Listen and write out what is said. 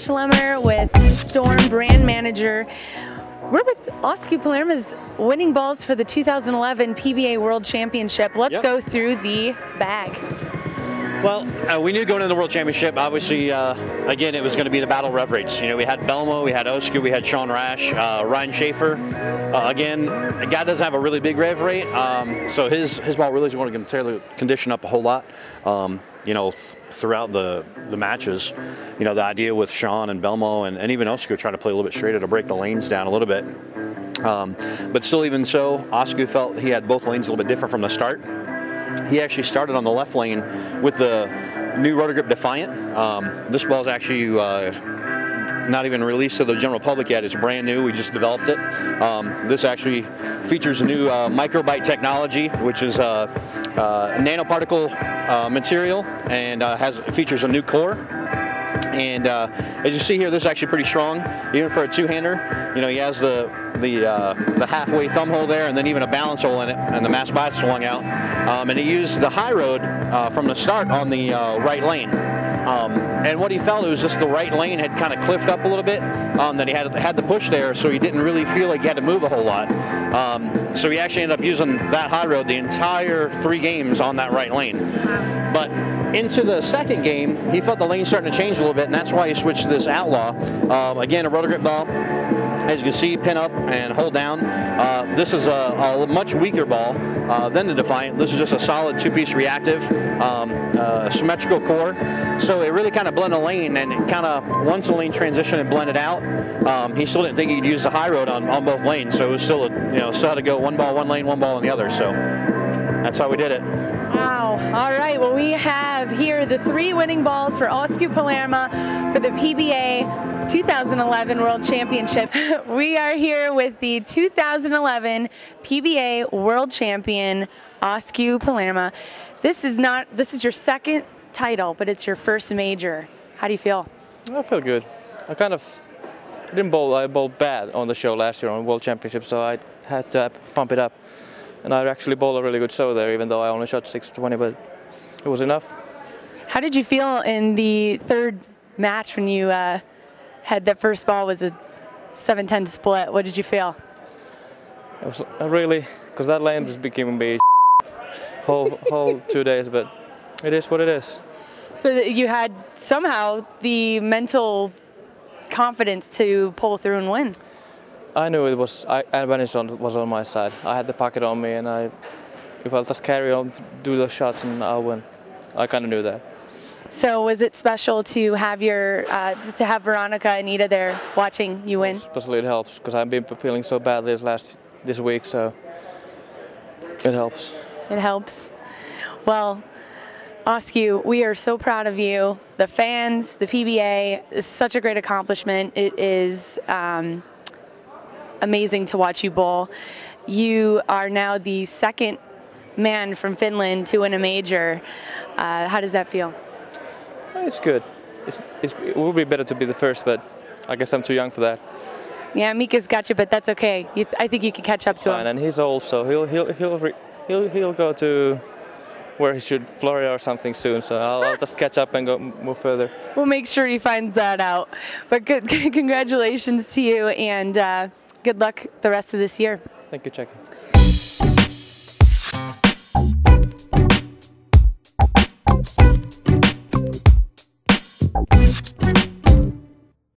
Schlemmer with Storm brand manager. We're with Osku Palermo's winning balls for the 2011 PBA World Championship. Let's go through the bag. Well, we knew going into the World Championship, obviously, again, it was going to be the battle of rev rates. You know, we had Belmo, we had Osku, we had Sean Rash, Ryan Schaefer. Again, the guy doesn't have a really big rev rate, so his ball really isn't going to tear the condition up a whole lot. You know, throughout the matches, you know, the idea with Sean and Belmo and even Osku trying to play a little bit straighter to break the lanes down a little bit. But still, even so, Osku felt he had both lanes a little bit different from the start. He actually started on the left lane with the new Rotor-Grip Defiant. This ball is actually not even released to the general public yet. It's brand new. We just developed it. This actually features a new microbite technology, which is a nanoparticle material, and features a new core. And as you see here, this is actually pretty strong, even for a two-hander. You know, he has the halfway thumb hole there, and then even a balance hole in it, and the mass bias swung out. And he used the high road from the start on the right lane. And what he felt, it was just the right lane had kind of cliffed up a little bit, that he had the push there, so he didn't really feel like he had to move a whole lot. So he actually ended up using that high road the entire 3 games on that right lane. But into the second game, he felt the lane starting to change a little bit, and that's why he switched to this Outlaw. Again, a Rotor-Grip ball. As you can see, pin up and hold down. This is a much weaker ball than the Defiant. This is just a solid 2-piece reactive, symmetrical core. So it really kind of blended the lane, and it kind of, once the lane transitioned and blended out, he still didn't think he'd use the high road on both lanes. So it was still, still had to go one ball, one lane, one ball on the other. So that's how we did it. Wow. All right. Well, we have here the 3 winning balls for Osku Palermo for the PBA 2011 World Championship. We are here with the 2011 PBA World Champion, Osku Palermo. This is your second title, but it's your first major. How do you feel? I feel good. I didn't bowl. I bowled bad on the show last year on World Championship, so I had to pump it up. And I actually bowled a really good show there, even though I only shot 620, but it was enough. How did you feel in the third match when you had that first ball was a 7-10 split? What did you feel? It was really, because that lane just became me whole 2 days, but it is what it is. So that you had somehow the mental confidence to pull through and win. I knew it was, advantage was on my side. I had the pocket on me, and if I'll just carry on, do the shots, and I'll win. I kind of knew that. So was it special to have to have Veronica and Ida there watching you win? Especially it helps, because I've been feeling so badly this week, so it helps. It helps. Well, Osku, we are so proud of you. The fans, the PBA, is such a great accomplishment. It is amazing to watch you bowl. You are now the second man from Finland to win a major. How does that feel? It's good. It would be better to be the first, but I guess I'm too young for that. Yeah, Mika's got you, but that's okay. I think you can catch up to him. And he's old, so he'll go to where he should, Florida or something soon. So I'll just catch up and move further. We'll make sure he finds that out. But good, congratulations to you, and good luck the rest of this year. Thank you, Jackie.